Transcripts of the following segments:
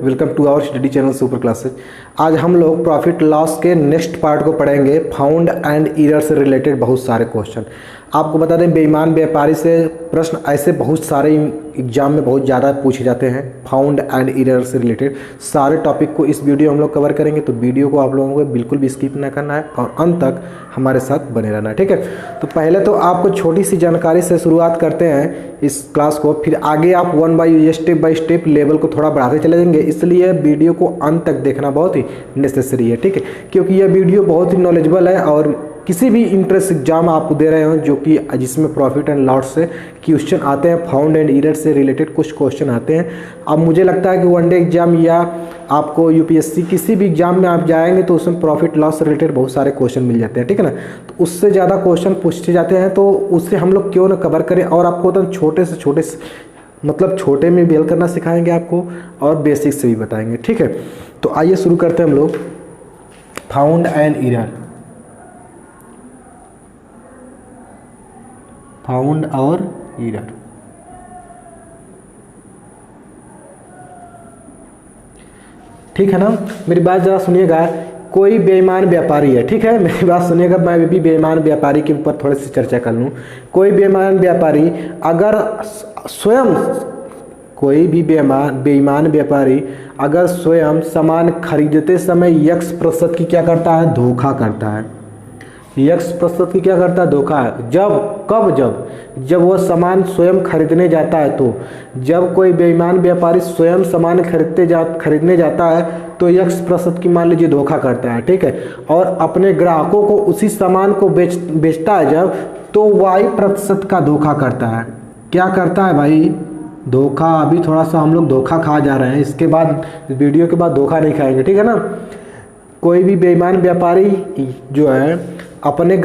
Welcome to our study channel super classes. आज हम लोग प्रॉफिट लॉस के नेक्स्ट पार्ट को पढ़ेंगे। फाउंड एंड एरर से रिलेटेड बहुत सारे क्वेश्चन आपको बता दें। बेईमान व्यापारी से प्रश्न ऐसे बहुत सारे एग्जाम में बहुत ज़्यादा पूछे जाते हैं। फाउंड एंड एरर से रिलेटेड सारे टॉपिक को इस वीडियो हम लोग कवर करेंगे, तो वीडियो को आप लोगों को बिल्कुल भी स्किप ना करना है और अंत तक हमारे साथ बने रहना है, ठीक है। तो पहले तो आपको छोटी सी जानकारी से शुरुआत करते हैं इस क्लास को, फिर आगे आप स्टेप बाय स्टेप लेवल को थोड़ा बढ़ाते चले जाएंगे। इसलिए वीडियो को अंत तक देखना बहुत ही नेसेसरी है, ठीक है, क्योंकि यह वीडियो बहुत ही नॉलेजेबल है और किसी भी इंट्रेंस एग्जाम आप दे रहे हो जो कि जिसमें प्रॉफिट एंड लॉस से क्वेश्चन आते हैं, फाउंड एंड एरर से रिलेटेड कुछ क्वेश्चन आते हैं। अब मुझे लगता है कि वनडे एग्जाम या आपको यूपीएससी किसी भी एग्जाम में आप जाएंगे तो उसमें प्रॉफिट लॉस से रिलेटेड बहुत सारे क्वेश्चन मिल जाते हैं, ठीक है ना। तो उससे ज़्यादा क्वेश्चन पूछे जाते हैं, तो उससे हम लोग क्यों ना कवर करें और आपको तो छोटे से छोटे मतलब छोटे में भी हल करना सिखाएंगे आपको और बेसिक से भी बताएंगे, ठीक है। तो आइए शुरू करते हैं हम लोग फाउंड एंड एरर। फाउंड और एरर, ठीक है ना। मेरी बात ज़रा सुनिएगा। कोई बेईमान व्यापारी है, ठीक है, मेरी बात सुनिएगा। मैं भी बेईमान व्यापारी के ऊपर थोड़ी सी चर्चा कर लूँ। कोई बेईमान व्यापारी अगर स्वयं कोई भी बेईमान व्यापारी अगर स्वयं सामान खरीदते समय x% की क्या करता है, धोखा करता है। x% की क्या करता है, धोखा। जब वह सामान स्वयं खरीदने जाता है, तो जब कोई बेईमान व्यापारी स्वयं सामान खरीदने जाता है तो x% की मान लीजिए धोखा करता है, ठीक है, और अपने ग्राहकों को उसी सामान को बेचता है जब, तो y% का धोखा करता है। क्या करता है भाई, धोखा। अभी थोड़ा सा हम लोग धोखा खा जा रहे हैं, इसके बाद वीडियो के बाद धोखा नहीं खाएंगे, ठीक है ना। कोई भी बेईमान व्यापारी जो है अपने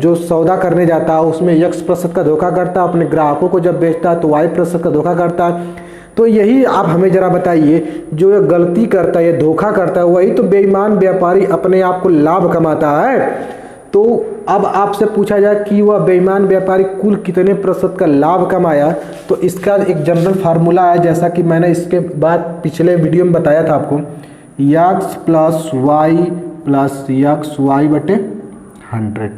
जो सौदा करने जाता है उसमें x% का धोखा करता है, अपने ग्राहकों को जब बेचता है तो y% का धोखा करता है। तो यही आप हमें ज़रा बताइए, जो ये गलती करता है, ये धोखा करता है, वही तो बेईमान व्यापारी अपने आप को लाभ कमाता है। तो अब आपसे पूछा जाए कि वह बेईमान व्यापारी कुल कितने % का लाभ कमाया, तो इसका एक जनरल फार्मूला है, जैसा कि मैंने इसके बाद पिछले वीडियो में बताया था आपको। x प्लस y बटे 100।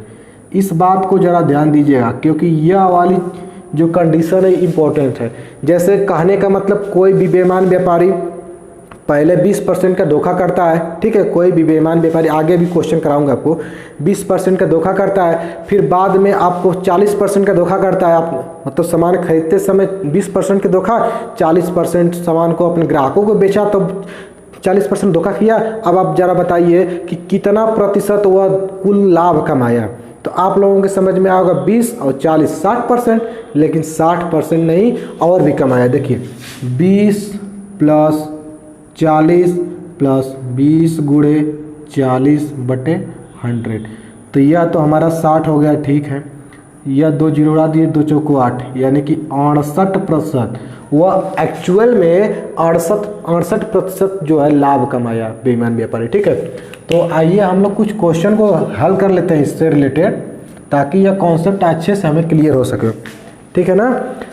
इस बात को ज़रा ध्यान दीजिएगा, क्योंकि यह वाली जो कंडीशन है इम्पोर्टेंट है। जैसे कहने का मतलब, कोई भी बेईमान व्यापारी पहले 20% का धोखा करता है, ठीक है। कोई भी बेईमान व्यापारी, आगे भी क्वेश्चन कराऊंगा आपको, 20% का धोखा करता है, फिर बाद में आपको 40% का धोखा करता है। आप मतलब सामान खरीदते समय 20% का धोखा, 40% सामान को अपने ग्राहकों को बेचा तो 40% धोखा किया। अब आप ज़रा बताइए कि कितना प्रतिशत वह कुल लाभ कमाया। तो आप लोगों के समझ में आएगा 20 और 40 60%, लेकिन 60% नहीं और भी कमाया। देखिए 20 प्लस 40 प्लस 20 गुणे 40 बटे 100, तो यह तो हमारा 60 हो गया, ठीक है। यह 2 जीरो उड़ा दिए, 2 चौको 8, यानी कि 68%। वह एक्चुअल में 68% जो है लाभ कमाया बेईमान व्यापारी, ठीक है। तो आइए हम लोग कुछ क्वेश्चन को हल कर लेते हैं इससे रिलेटेड, ताकि यह कॉन्सेप्ट अच्छे से हमें क्लियर हो सके, ठीक है ना।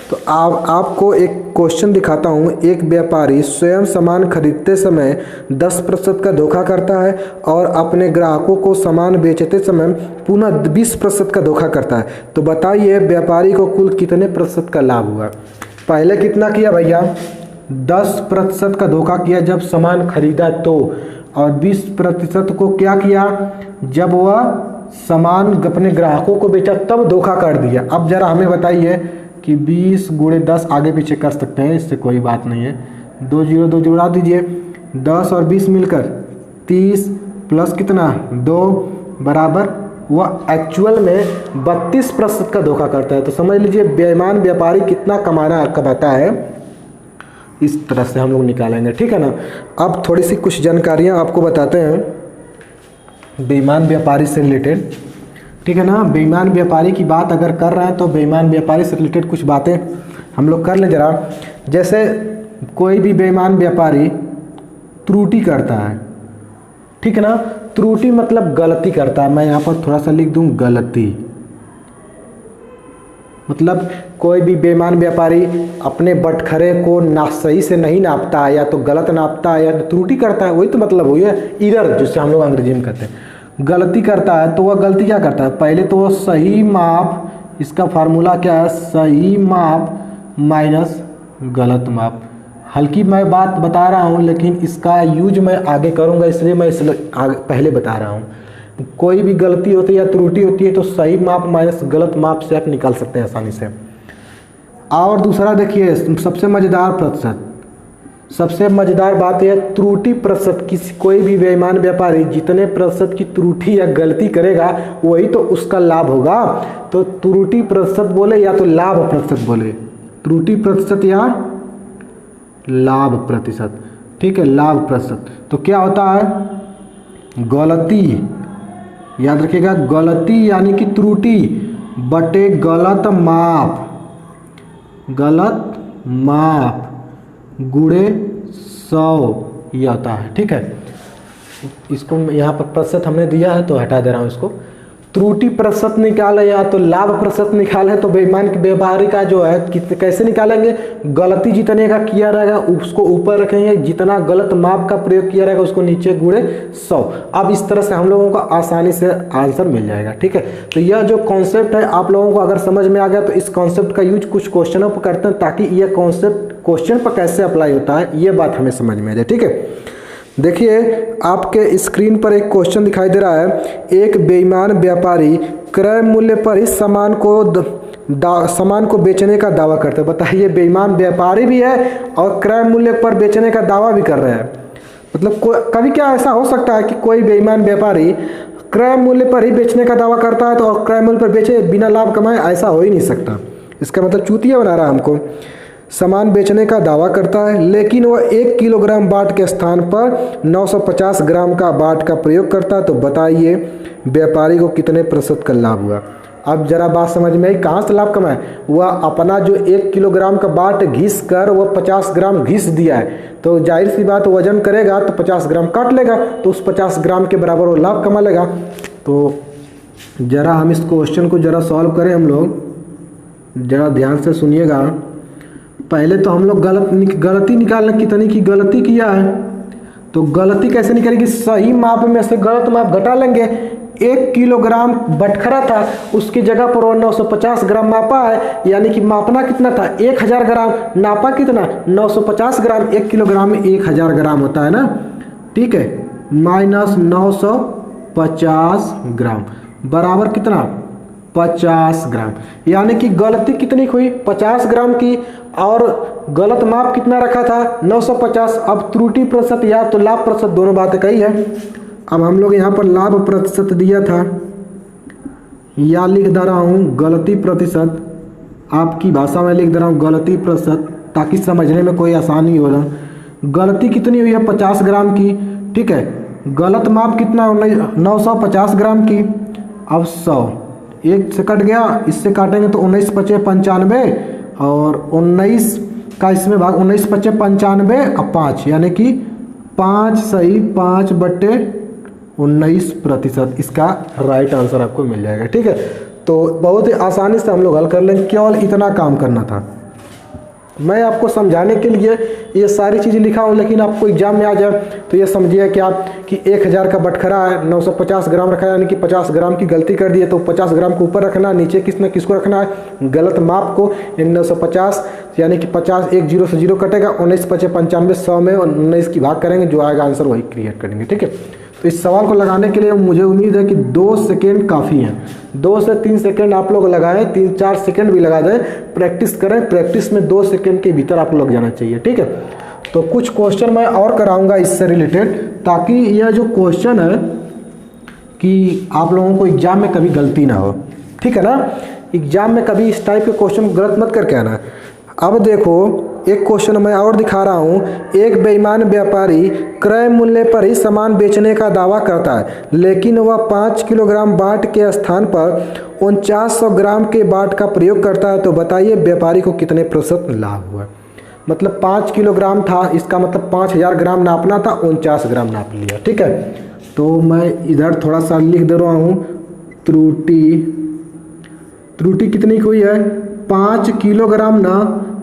तो आपको एक क्वेश्चन दिखाता हूँ। एक व्यापारी स्वयं सामान खरीदते समय 10% का धोखा करता है और अपने ग्राहकों को सामान बेचते समय पुनः 20% का धोखा करता है। तो बताइए व्यापारी को कुल कितने % का लाभ हुआ। पहले कितना किया भैया, 10% का धोखा किया जब सामान खरीदा तो, और 20% को क्या किया, जब वह सामान अपने ग्राहकों को बेचा तब धोखा कर दिया। अब जरा हमें बताइए कि 20 गुणे 10 आगे पीछे कर सकते हैं, इससे कोई बात नहीं है। 2 जीरो उड़ा दीजिए, 10 और 20 मिलकर 30 प्लस कितना 2 बराबर, वह एक्चुअल में 32% का धोखा करता है। तो समझ लीजिए बेईमान व्यापारी कितना कमाता है, इस तरह से हम लोग निकालेंगे, ठीक है ना। अब थोड़ी सी कुछ जानकारियाँ आपको बताते हैं बेईमान व्यापारी से रिलेटेड, ठीक है ना। बेईमान व्यापारी की बात अगर कर रहे हैं तो बेईमान व्यापारी से रिलेटेड कुछ बातें हम लोग कर लें जरा। जैसे कोई भी बेईमान व्यापारी त्रुटि करता है, ठीक है ना। त्रुटि मतलब गलती करता है, मैं यहाँ पर थोड़ा सा लिख दूँ गलती, मतलब कोई भी बेईमान व्यापारी अपने बटखरे को सही से नहीं नापता है, या तो गलत नापता है या त्रुटि करता है, वही तो मतलब हुई है एरर, जिसे हम लोग अंग्रेजी में कहते हैं। गलती करता है तो वह गलती क्या करता है, पहले तो वह सही माप, इसका फार्मूला क्या है, सही माप माइनस गलत माप। हल्की मैं बात बता रहा हूँ लेकिन इसका यूज मैं आगे करूँगा, इसलिए मैं पहले बता रहा हूँ। कोई भी गलती होती है या त्रुटि होती है तो सही माप माइनस गलत माप से आप निकाल सकते हैं आसानी से। और दूसरा देखिए, सबसे मज़ेदार प्रतिशत, सबसे मज़ेदार बात यह त्रुटि प्रतिशत। किसी कोई भी बेईमान व्यापारी जितने प्रतिशत की त्रुटि या गलती करेगा वही तो उसका लाभ होगा। तो त्रुटि प्रतिशत बोले या तो लाभ प्रतिशत बोले, त्रुटि प्रतिशत या लाभ प्रतिशत, ठीक है, लाभ प्रतिशत। तो क्या होता है, गलती, याद रखिएगा, गलती यानी कि त्रुटि बटे गलत माप, गलत माप गुणे 100 ये आता है, ठीक है। इसको यहाँ पर प्रतिशत हमने दिया है तो हटा दे रहा हूँ इसको। त्रुटि प्रतिशत निकाले या तो लाभ प्रतिशत निकाले तो बेईमान व्यापारी का जो है कैसे निकालेंगे, गलती जितने का किया रहेगा उसको ऊपर रखेंगे, जितना गलत माप का प्रयोग किया रहेगा उसको नीचे गुणे 100। अब इस तरह से हम लोगों को आसानी से आंसर मिल जाएगा, ठीक है। तो यह जो कॉन्सेप्ट है आप लोगों को अगर समझ में आ गया तो इस कॉन्सेप्ट का यूज कुछ क्वेश्चनों पर करते हैं ताकि यह कॉन्सेप्ट क्वेश्चन पर कैसे अप्लाई होता है ये बात हमें समझ में आ जाए, ठीक है। देखिए आपके स्क्रीन पर एक क्वेश्चन दिखाई दे रहा है, एक बेईमान व्यापारी क्रय मूल्य पर ही सामान को बेचने का दावा करते हैं। बताइए, बेईमान व्यापारी भी है और क्रय मूल्य पर बेचने का दावा भी कर रहे हैं। मतलब कभी क्या ऐसा हो सकता है कि कोई बेईमान व्यापारी क्रय मूल्य पर ही बेचने का दावा करता है तो और क्रय मूल्य पर बेचे बिना लाभ कमाए, ऐसा हो ही नहीं सकता। इसका मतलब चूतिया बना रहा है हमको। सामान बेचने का दावा करता है लेकिन वह 1 किलोग्राम बाट के स्थान पर 950 ग्राम का बाट का प्रयोग करता है। तो बताइए व्यापारी को कितने प्रतिशत का लाभ हुआ। अब जरा बात समझ में आई, कहाँ से लाभ कमाए, वह अपना जो 1 किलोग्राम का बाट घिस कर वह 50 ग्राम घिस दिया है, तो जाहिर सी बात वजन करेगा तो 50 ग्राम काट लेगा, तो उस 50 ग्राम के बराबर वो लाभ कमा लेगा। तो जरा हम इस क्वेश्चन को जरा सॉल्व करें, हम लोग जरा ध्यान से सुनिएगा। पहले तो हम लोग गलती निकालने कितनी की गलती किया है, तो गलती कैसे निकलेगी, सही माप में से गलत माप घटा लेंगे। 1 किलोग्राम बटखरा था उसकी जगह पर वो 950 ग्राम मापा है, यानी कि मापना कितना था 1000 ग्राम, नापा कितना 950 ग्राम। 1 किलोग्राम में 1000 ग्राम होता है ना, ठीक है, माइनस 950 ग्राम बराबर कितना 50 ग्राम। यानी कि गलती कितनी हुई 50 ग्राम की और गलत माप कितना रखा था 950। अब त्रुटि प्रतिशत या तो लाभ प्रतिशत दोनों बातें कही है। अब हम लोग यहाँ पर लाभ प्रतिशत दिया था, या लिख दे रहा हूँ गलती प्रतिशत, आपकी भाषा में लिख दे रहा हूँ गलती प्रतिशत ताकि समझने में कोई आसानी हो रहा। गलती कितनी हुई है 50 ग्राम की, ठीक है। गलत माप कितना 950 ग्राम की। अब 100 एक से कट गया, इससे काटेंगे तो 19 पचे 95 और 19 का इसमें भाग 19 पचे 95 और 5 यानी कि 5 सही 5 बटे 19 प्रतिशत इसका राइट आंसर आपको मिल जाएगा, ठीक है। तो बहुत ही आसानी से हम लोग हल कर लेंगे, केवल इतना काम करना था। मैं आपको समझाने के लिए ये सारी चीज़ें लिखा हूँ, लेकिन आपको एग्जाम में आ जाए तो ये समझिए कि आप कि 1000 का बटखरा है 950 ग्राम रखा है, यानी कि 50 ग्राम की गलती कर दी है, तो 50 ग्राम को ऊपर रखना, नीचे किसको रखना है गलत माप को, 950 यानी कि 50 एक 0 से 0 कटेगा, 19 पचे 95 100 में 19 की भाग करेंगे, जो आएगा आंसर वही क्रिएट करेंगे, ठीक है। तो इस सवाल को लगाने के लिए मुझे उम्मीद है कि 2 सेकेंड काफ़ी हैं। 2 से 3 सेकेंड आप लोग लगाएं, 3-4 सेकेंड भी लगा दें, प्रैक्टिस करें। प्रैक्टिस में 2 सेकेंड के भीतर आप लोग जाना चाहिए, ठीक है। तो कुछ क्वेश्चन मैं और कराऊंगा इससे रिलेटेड, ताकि यह जो क्वेश्चन है कि आप लोगों को एग्जाम में कभी गलती ना हो, ठीक है ना। एग्जाम में कभी इस टाइप के क्वेश्चन गलत मत करके आना। अब देखो एक क्वेश्चन मैं और दिखा रहा हूँ। एक बेईमान व्यापारी क्रय मूल्य पर ही सामान बेचने का दावा करता है, लेकिन वह 5 किलोग्राम बाट के स्थान पर 4900 ग्राम के बाट का प्रयोग करता है। तो बताइए व्यापारी को कितने प्रतिशत लाभ हुआ। मतलब 5 किलोग्राम था, इसका मतलब 5000 ग्राम नापना था, 49 ग्राम नाप लिया, ठीक है। तो मैं इधर थोड़ा सा लिख दे रहा हूँ त्रुटि कितनी हुई है 5 किलोग्राम ना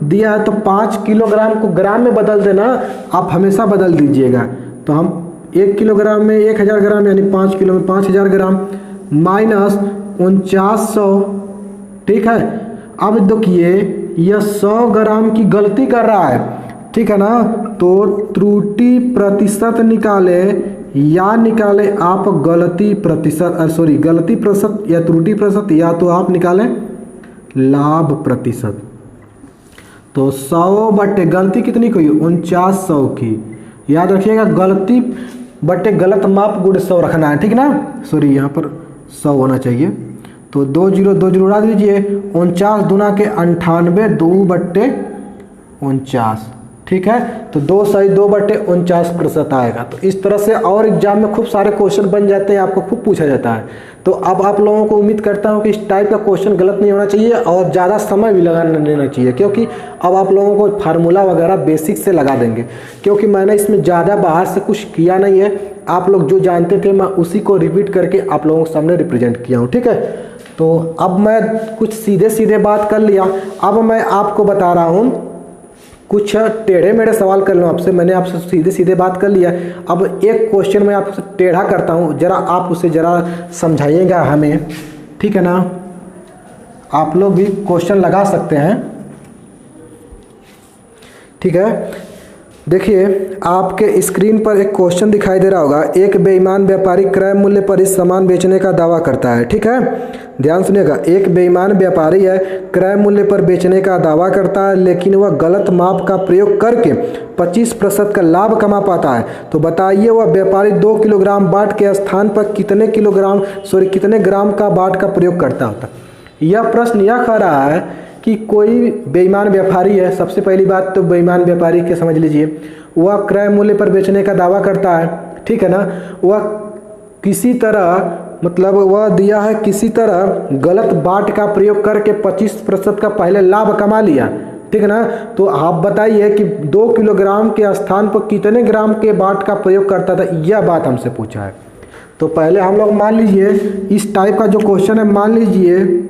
दिया है तो 5 किलोग्राम को ग्राम में बदल देना, आप हमेशा बदल दीजिएगा। तो हम 1 किलोग्राम में 1000 ग्राम यानी 5 किलो में 5000 ग्राम माइनस 4900, ठीक है। अब देखिए यह 100 ग्राम की गलती कर रहा है, ठीक है ना। तो त्रुटि प्रतिशत निकाले या निकाले आप गलती प्रतिशत, गलती प्रतिशत या त्रुटि प्रतिशत, या तो आप निकालें लाभ प्रतिशत। तो 100 बटे गलती कितनी की हुई 4900 की, याद रखिएगा गलती बटे गलत माप गुण 100 रखना है, ठीक ना। यहाँ पर 100 होना चाहिए। तो 2 0 उड़ा दीजिए, 49 दूना के 98, 2 बट्टे 49, ठीक है। तो 2 सही 2 बटे 49% आएगा। तो इस तरह से और एग्जाम में खूब सारे क्वेश्चन बन जाते हैं, आपको खूब पूछा जाता है। तो अब आप लोगों को उम्मीद करता हूं कि इस टाइप का क्वेश्चन गलत नहीं होना चाहिए और ज़्यादा समय भी लगा लेना चाहिए, क्योंकि अब आप लोगों को फार्मूला वगैरह बेसिक से लगा देंगे, क्योंकि मैंने इसमें ज़्यादा बाहर से कुछ किया नहीं है। आप लोग जो जानते थे मैं उसी को रिपीट करके आप लोगों के सामने रिप्रेजेंट किया हूँ, ठीक है। तो अब मैं कुछ सीधे बात कर लिया, अब मैं आपको बता रहा हूँ कुछ टेढ़े मेढ़े सवाल कर लूँ आपसे। मैंने आपसे सीधे बात कर लिया, अब एक क्वेश्चन मैं आपसे टेढ़ा करता हूँ, जरा आप उसे जरा समझाइएगा हमें, ठीक है ना। आप लोग भी क्वेश्चन लगा सकते हैं, ठीक है। देखिए आपके स्क्रीन पर एक क्वेश्चन दिखाई दे रहा होगा, एक बेईमान व्यापारी क्रय मूल्य पर इस सामान बेचने का दावा करता है, ठीक है। ध्यान सुनिएगा, एक बेईमान व्यापारी है, क्रय मूल्य पर बेचने का दावा करता है, लेकिन वह गलत माप का प्रयोग करके 25% का लाभ कमा पाता है। तो बताइए वह व्यापारी 2 किलोग्राम बाट के स्थान पर कितने ग्राम का बाट का प्रयोग करता होता। यह प्रश्न यह कह रहा है कि कोई बेईमान व्यापारी है, सबसे पहली बात तो बेईमान व्यापारी के समझ लीजिए, वह क्रय मूल्य पर बेचने का दावा करता है, ठीक है ना। वह किसी तरह मतलब वह दिया है किसी तरह गलत बाट का प्रयोग करके 25% का पहले लाभ कमा लिया, ठीक है ना। तो आप बताइए कि 2 किलोग्राम के स्थान पर कितने ग्राम के बाट का प्रयोग करता था, यह बात हमसे पूछा है। तो पहले हम लोग मान लीजिए इस टाइप का जो क्वेश्चन है, मान लीजिए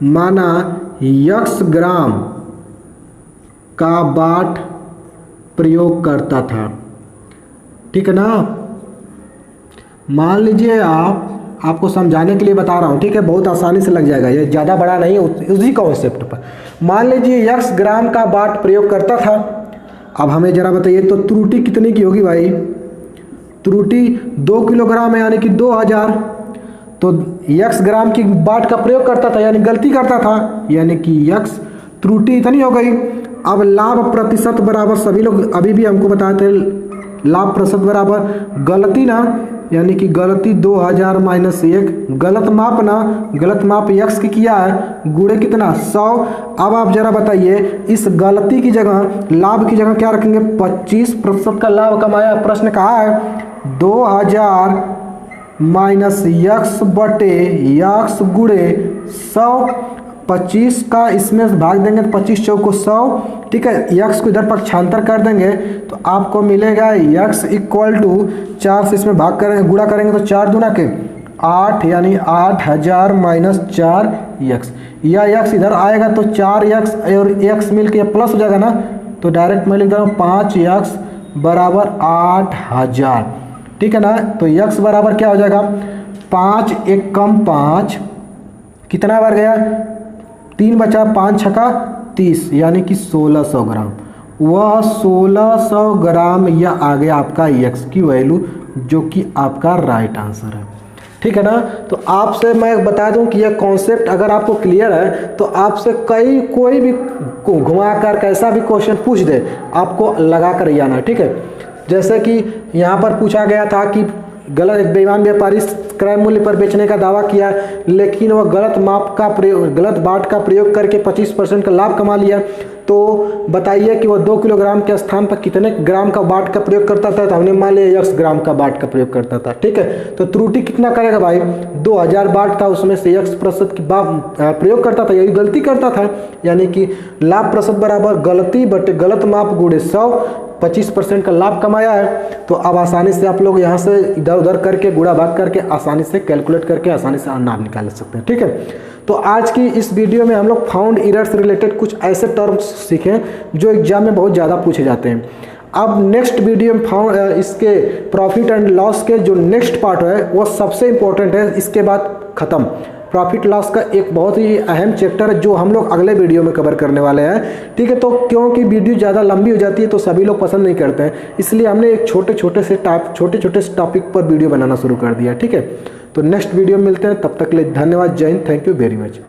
माना x ग्राम का बाट प्रयोग करता था, ठीक है ना। मान लीजिए आपको समझाने के लिए बता रहा हूँ, ठीक है, बहुत आसानी से लग जाएगा, ये ज़्यादा बड़ा नहीं है, उसी कॉन्सेप्ट पर। मान लीजिए x ग्राम का बाट प्रयोग करता था। अब हमें जरा बताइए तो त्रुटि कितने की होगी भाई, त्रुटि 2 किलोग्राम है यानी कि 2000। तो x ग्राम की बाट का प्रयोग करता था यानी गलती करता था, यानी कि x त्रुटि इतनी हो गई। अब लाभ प्रतिशत बराबर, सभी लोग अभी भी हमको बताते हैं लाभ प्रतिशत बराबर गलती ना, यानी कि गलती 2000 माइनस 1, गलत माप ना, गलत माप x की किया है, गुणे कितना 100। अब आप जरा बताइए इस गलती की जगह लाभ की जगह क्या रखेंगे, 25% का लाभ कमाया। प्रश्न कहा है 2000 माइनस x बटे x गुणे 100, 25 का इसमें भाग देंगे तो 25 चौको 100, ठीक है। x को इधर पक्षांतर कर देंगे तो आपको मिलेगा x इक्वल टू 4 से इसमें भाग करेंगे, गुणा करेंगे तो 4 दूना के 8 यानी 8000 माइनस 4x। यह x इधर आएगा तो 4x और x मिल के प्लस हो जाएगा ना, तो डायरेक्ट मैं लिख दे रहा हूँ 5x बराबर 8000, ठीक है ना। तो x बराबर क्या हो जाएगा, 5 एक कम 5, कितना बार गया 3 बचा, 5 छका 30 यानी कि 1600 ग्राम। वह 1600 ग्राम यह आ गया आपका x की वैल्यू, जो कि आपका राइट आंसर है, ठीक है ना। तो आपसे मैं बता दूं कि यह कॉन्सेप्ट अगर आपको क्लियर है तो आपसे कोई भी घुमा कर कैसा भी क्वेश्चन पूछ दे आपको लगा कर आना, ठीक है। जैसे कि यहाँ पर पूछा गया था कि एक बेईमान व्यापारी क्रय मूल्य पर बेचने का दावा किया, लेकिन वह गलत बाट का प्रयोग करके 25% का लाभ कमा लिया। तो बताइए कि वो 2 किलोग्राम के स्थान पर कितने ग्राम का वाट का प्रयोग करता था। तो हमने मान लिया x ग्राम का वाट का प्रयोग करता था। ठीक है, तो त्रुटि कितना करेगा भाई, 2000 वाट था, उसमें से x% की प्रयोग करता था, यही गलती करता था। यानी कि लाभ प्रतिशत बराबर गलती बटे गलत माप गुणे 100, 25% का लाभ कमाया है। तो अब आसानी से आप लोग यहाँ से इधर उधर करके गुणा भाग करके आसानी से कैलकुलेट करके आसानी से नाम निकाल सकते हैं। ठीक है, तो आज की इस वीडियो में हम लोग फाउंड एरर से रिलेटेड कुछ ऐसे टर्म्स सीखे जो एग्जाम में बहुत ज़्यादा पूछे जाते हैं। अब नेक्स्ट वीडियो में इसके प्रॉफिट एंड लॉस के जो नेक्स्ट पार्ट है वो सबसे इम्पोर्टेंट है, इसके बाद ख़त्म। प्रॉफिट लॉस का एक बहुत ही अहम चैप्टर है जो हम लोग अगले वीडियो में कवर करने वाले हैं। ठीक है, तो क्योंकि वीडियो ज़्यादा लंबी हो जाती है तो सभी लोग पसंद नहीं करते हैं, इसलिए हमने एक छोटे छोटे टॉपिक पर वीडियो बनाना शुरू कर दिया। ठीक है, तो नेक्स्ट वीडियो में मिलते हैं, तब तक के लिए धन्यवाद, जय Hind, thank you very much.